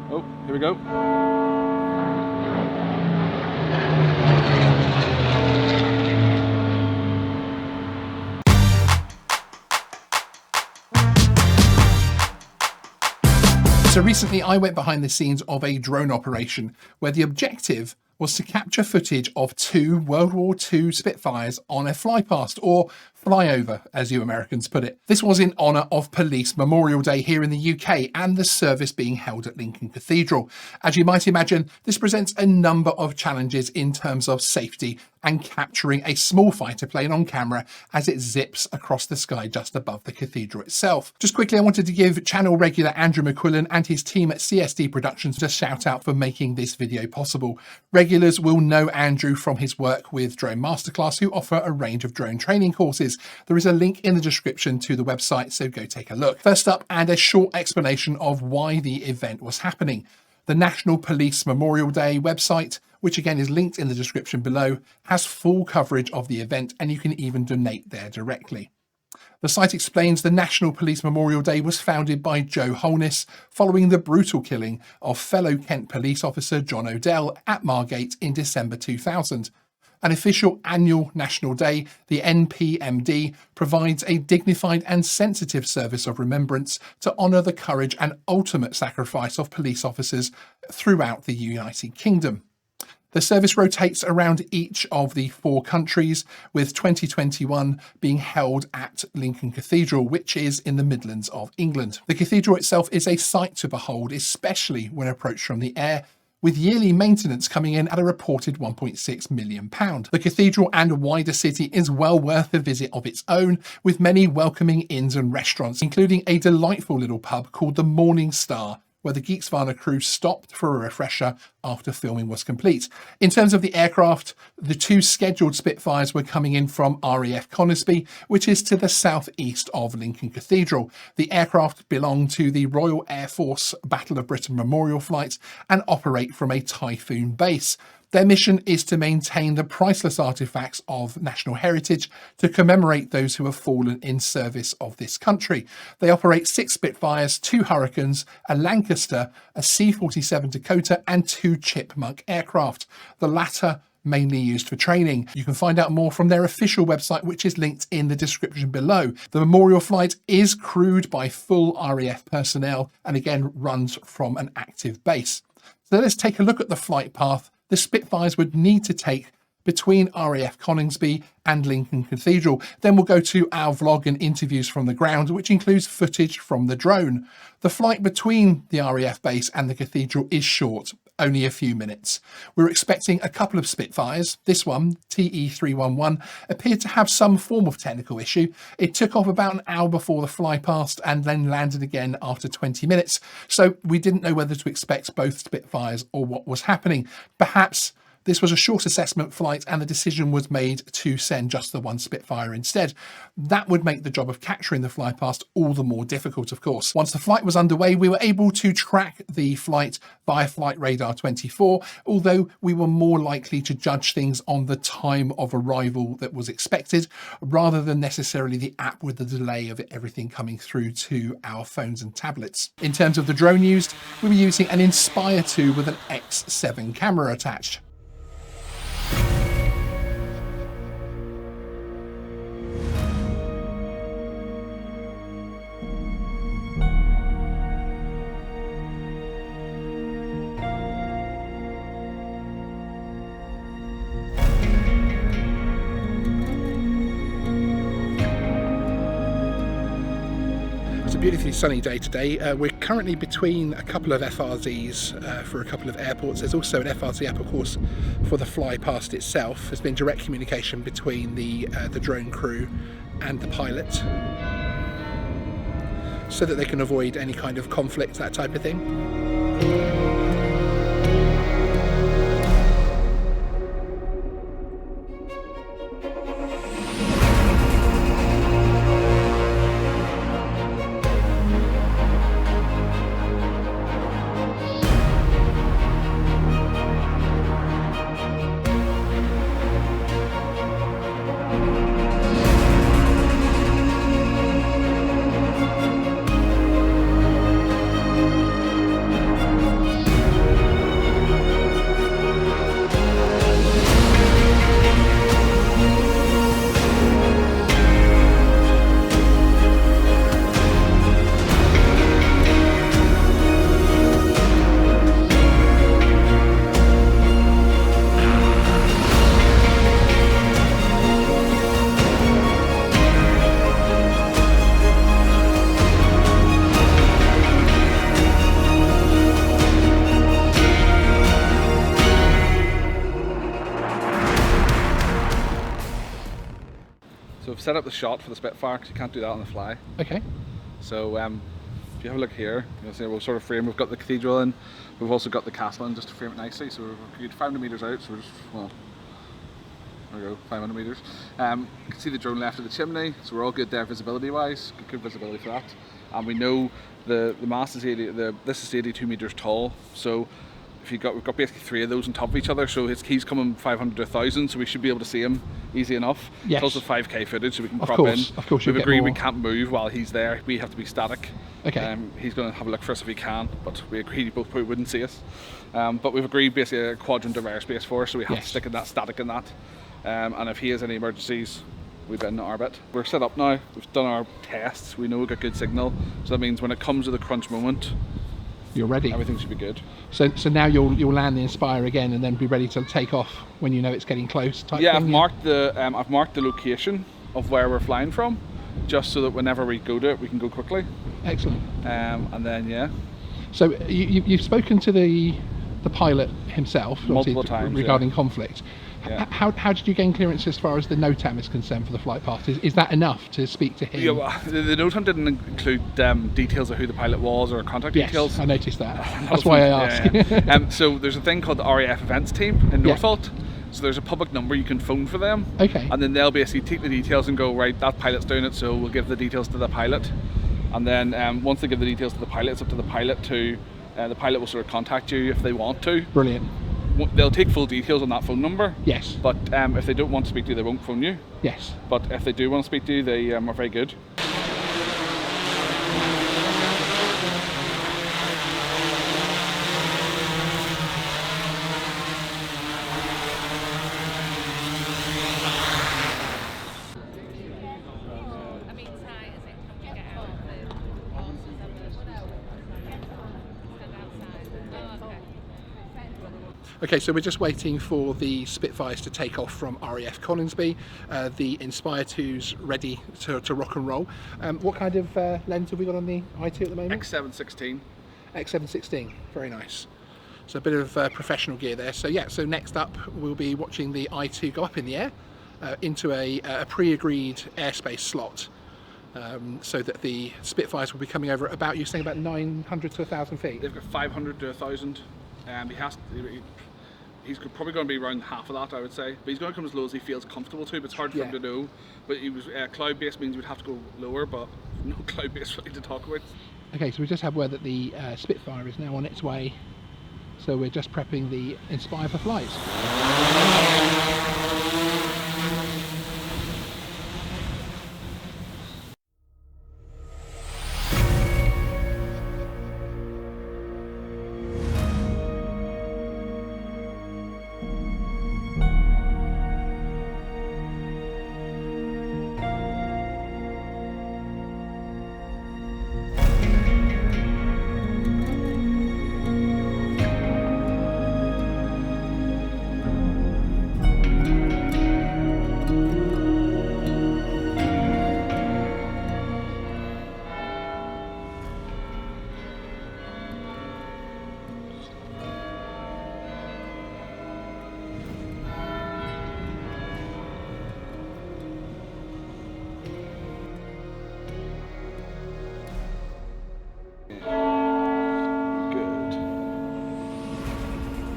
Oh, here we go. So recently I went behind the scenes of a drone operation where the objective was to capture footage of 2 World War II Spitfires on a flypast, or flyover, as you Americans put it. This was in honour of Police Memorial Day here in the UK and the service being held at Lincoln Cathedral. As you might imagine, this presents a number of challenges in terms of safety and capturing a small fighter plane on camera as it zips across the sky just above the cathedral itself. Just quickly, I wanted to give channel regular Andrew McQuillan and his team at CSD Productions a shout out for making this video possible. Regulars will know Andrew from his work with Drone Masterclass, who offer a range of drone training courses. There is a link in the description to the website, so go take a look. First up, and a short explanation of why the event was happening. The National Police Memorial Day website, which again is linked in the description below, has full coverage of the event, and you can even donate there directly. The site explains the National Police Memorial Day was founded by Joe Holness following the brutal killing of fellow Kent police officer John O'Dell at Margate in December 2000. An official annual national day, the NPMD provides a dignified and sensitive service of remembrance to honour the courage and ultimate sacrifice of police officers throughout the United Kingdom. The service rotates around each of the 4 countries, with 2021 being held at Lincoln Cathedral, which is in the Midlands of England. The cathedral itself is a sight to behold, especially when approached from the air, with yearly maintenance coming in at a reported £1.6 million. The cathedral and wider city is well worth a visit of its own, with many welcoming inns and restaurants, including a delightful little pub called the Morning Star, where the Geeksvana crew stopped for a refresher after filming was complete. In terms of the aircraft, the 2 scheduled Spitfires were coming in from RAF Conisbee, which is to the southeast of Lincoln Cathedral. The aircraft belong to the Royal Air Force Battle of Britain Memorial Flight and operate from a Typhoon base. Their mission is to maintain the priceless artefacts of national heritage to commemorate those who have fallen in service of this country. They operate 6 Spitfires, 2 Hurricanes, a Lancaster, a C-47 Dakota and 2 Chipmunk aircraft, the latter mainly used for training. You can find out more from their official website, which is linked in the description below. The memorial flight is crewed by full RAF personnel and again runs from an active base. So let's take a look at the flight path the Spitfires would need to take between RAF Coningsby and Lincoln Cathedral. Then we'll go to our vlog and interviews from the ground, which includes footage from the drone. The flight between the RAF base and the cathedral is short, only a few minutes. We're expecting a couple of Spitfires. This one, TE311, appeared to have some form of technical issue. It took off about an hour before the fly past and then landed again after 20 minutes. So we didn't know whether to expect both Spitfires or what was happening. Perhaps this was a short assessment flight and the decision was made to send just the 1 Spitfire instead. That would make the job of capturing the flypast all the more difficult, of course. Once the flight was underway, we were able to track the flight via Flight Radar 24, although we were more likely to judge things on the time of arrival that was expected, rather than necessarily the app with the delay of everything coming through to our phones and tablets. In terms of the drone used, we were using an Inspire 2 with an X7 camera attached. It's a beautifully sunny day today. We're currently between a couple of FRZs for a couple of airports. There's also an FRZ app, of course, for the fly past itself. There's been direct communication between the drone crew and the pilot, so that they can avoid any kind of conflict, that type of thing. set up the shot for the Spitfire because you can't do that on the fly. Okay. So if you have a look here, you'll see we'll sort of frame. We've got the cathedral in. We've also got the castle in just to frame it nicely. So we're good 500 meters out. So we're just, well, there we go, 500 meters. You can see the drone left of the chimney. So we're all good there visibility wise. Good visibility for that. And we know the mast is this is 82 meters tall. So we've got basically 3 of those on top of each other, so he's coming 500 to 1,000, so we should be able to see him easy enough. Yes. It's also 5K footage, so we can crop in. Of course, we've agreed we can't move while he's there. We have to be static. Okay. He's going to have a look for us if he can, but we agreed he both wouldn't see us. But we've agreed basically a quadrant of airspace for us, so we have to stick in that static in that. And if he has any emergencies, we've been in orbit. We're set up now. We've done our tests. We know we've got good signal, so that means when it comes to the crunch moment, you're ready. Everything should be good. So now you'll land the Inspire again and then be ready to take off when you know it's getting close. I've marked the location of where we're flying from, just so that whenever we go to it, we can go quickly. Excellent. And then yeah. So you've spoken to the pilot himself multiple times regarding conflict. Yeah. How did you gain clearance as far as the NOTAM is concerned for the flight path? Is that enough to speak to him? Yeah, well, the NOTAM didn't include details of who the pilot was or contact details. Yes, I noticed that. That's why I asked. Yeah. So there's a thing called the RAF events team in Northolt. So there's a public number you can phone for them. Okay. And then they'll basically take the details and go, right, that pilot's doing it, so we'll give the details to the pilot. And then once they give the details to the pilot, it's up to the pilot to, the pilot will sort of contact you if they want to. Brilliant. They'll take full details on that phone number. Yes. But if they don't want to speak to you, they won't phone you. Yes. But if they do want to speak to you, they are very good. Okay, so we're just waiting for the Spitfires to take off from RAF Collinsby. The Inspire 2's ready to rock and roll. What kind of lens have we got on the I2 at the moment? X716. X716, very nice. So a bit of professional gear there. So yeah, so next up we'll be watching the I2 go up in the air into a pre-agreed airspace slot. So that the Spitfires will be coming over at about, you're saying about 900 to 1,000 feet? They've got 500 to 1,000. He's probably going to be around half of that, I would say. But he's going to come as low as he feels comfortable to, but it's hard for him to know. But he was cloud-based means we'd have to go lower, but no cloud-based really to talk about. Okay, so we just have word that the Spitfire is now on its way. So we're just prepping the Inspire for flight.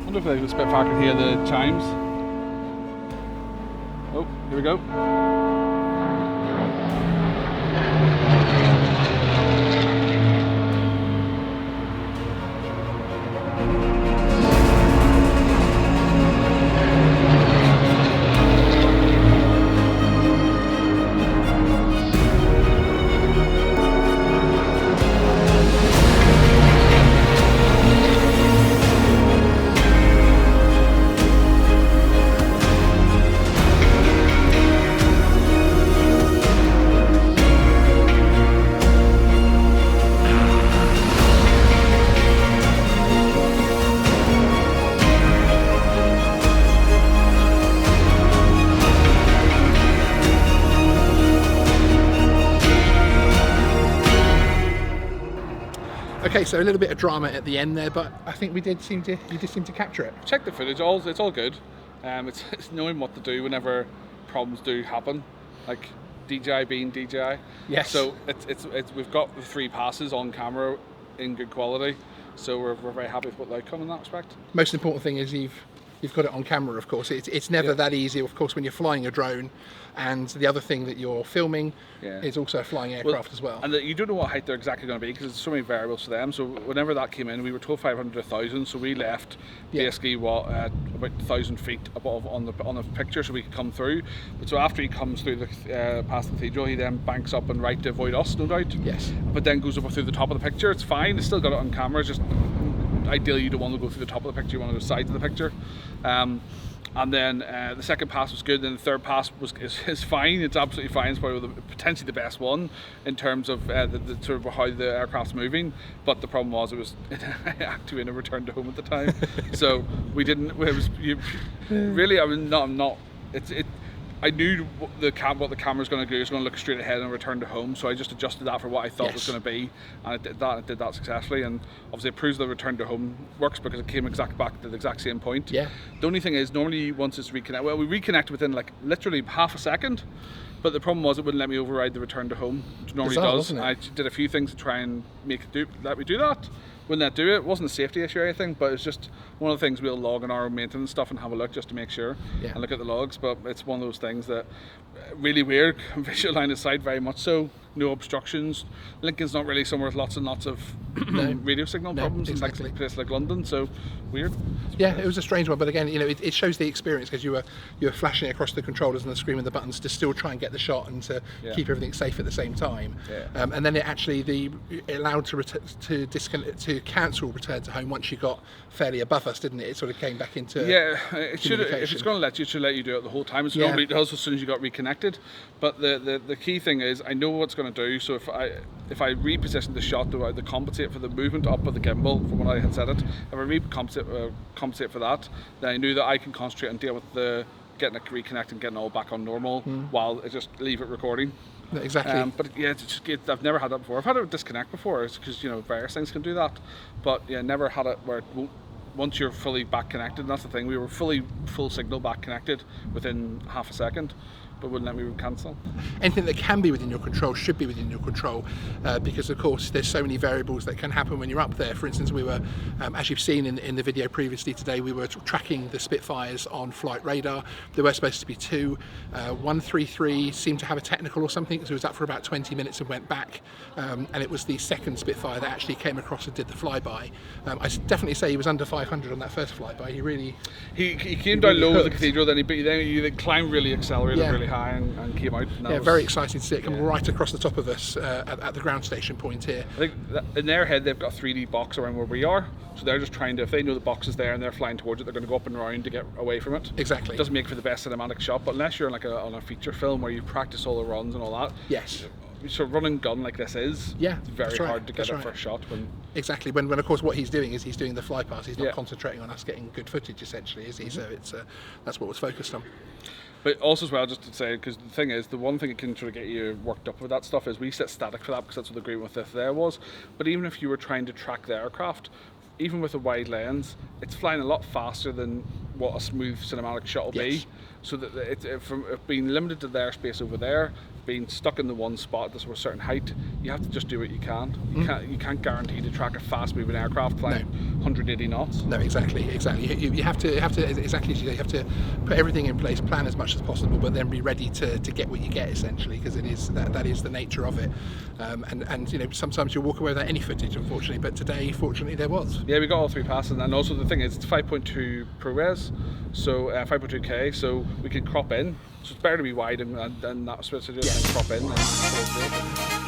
I wonder if the Spitfire can hear the chimes. Oh, here we go. Okay, so a little bit of drama at the end there, but I think you did seem to capture it. Check the footage, it's all good. It's knowing what to do whenever problems do happen. Like DJI being DJI. Yes. So it's we've got the 3 passes on camera in good quality. So we're very happy with the outcome in that respect. Most important thing is you've got it on camera, of course. It's never that easy, of course, when you're flying a drone. And the other thing that you're filming is also a flying aircraft as well. And you don't know what height they're exactly going to be because there's so many variables for them. So whenever that came in, we were told 500 to 1,000. So we left basically about 1,000 feet above on the picture so we could come through. But so after he comes through the past the cathedral, he then banks up and right to avoid us, no doubt. Yes. But then goes up through the top of the picture. It's fine. It's still got it on camera. It's just ideally you don't want to go through the top of the picture. You want to go sides of the picture. And then the second pass was good, and the third pass is fine. It's absolutely fine. It's probably potentially the best one in terms of the sort of how the aircraft's moving. But the problem was it was actually in a return to home at the time, so we didn't. It was really. I mean, I'm not. I knew what the camera's going to do. It's going to look straight ahead and return to home. So I just adjusted that for what I thought it was going to be, and it did that successfully. And obviously, it proves the return to home works because it came back to the exact same point. Yeah. The only thing is, normally once it's reconnected, well, we reconnected within like literally half a second. But the problem was it wouldn't let me override the return to home, which normally does. I did a few things to try and make it let me do that. Wouldn't let do it. It wasn't a safety issue or anything, but it's just one of the things we'll log in our maintenance stuff and have a look just to make sure and look at the logs. But it's one of those things that really weird. Visual line of sight, very much so. No obstructions. Lincoln's not really somewhere with lots and lots of radio signal problems. Exactly. It's like a place like London, so weird. Yeah, it was a strange one, but again, it shows the experience because you were flashing across the controllers and the screen and the buttons to still try and get the shot and to keep everything safe at the same time. Yeah. And then it allowed to cancel return to home once you got fairly above us, didn't it? It sort of came back into it should. If it's going to let you, it should let you do it the whole time. It normally does as soon as you got reconnected. But the key thing is, I know what's going to do. So if I reposition the shot to compensate for the movement up of the gimbal from when I had set it, if I compensate for that, then I knew that I can concentrate and deal with getting it reconnected and getting it all back on normal while I just leave it recording. Exactly. But yeah, I've never had that before. I've had it disconnect before because various things can do that. But yeah, never had it where it won't. Once you're fully back connected, and that's the thing. We were full signal back connected within half a second, but wouldn't let me cancel. Anything that can be within your control should be within your control because of course there's so many variables that can happen when you're up there. For instance, we were, as you've seen in the video previously today, we were tracking the Spitfires on flight radar. There were supposed to be 2. 133 seemed to have a technical or something, so it was up for about 20 minutes and went back. And it was the second Spitfire that actually came across and did the flyby. I definitely say he was under 500 on that first flyby. He came down low with the cathedral, then he climbed really, accelerated really high and came out. And very exciting to see it come right across the top of us at the ground station point here. I think in their head they've got a 3D box around where we are, so they're just trying to, if they know the box is there and they're flying towards it, they're going to go up and around to get away from it. Exactly. It doesn't make for the best cinematic shot, but unless you're on a feature film where you practice all the runs and all that. Yes. So run and gun like this is, it's very hard to get a first shot. Exactly. When of course what he's doing is he's doing the fly pass. He's not concentrating on us getting good footage essentially, is he? So that's what was focused on. But also as well, just to say, because the thing is, the one thing that can sort of get you worked up with that stuff is we set static for that because that's what the agreement with this there was. But even if you were trying to track the aircraft, even with a wide lens, it's flying a lot faster than what a smooth cinematic shot will be. So that from being limited to their space over there, being stuck in the one spot at a certain height, you have to just do what you can. You can't guarantee to track a fast moving aircraft flying 180 knots. No, exactly. You have to exactly as you say, you have to put everything in place, plan as much as possible, but then be ready to get what you get essentially, because it is that is the nature of it. And sometimes you'll walk away without any footage, unfortunately, but today, fortunately, there was. Yeah, we got all 3 passes, and also the thing is, it's 5.2 ProRes, so 5.2K, so we can crop in. So it's better to be wide and that switch to just crop in.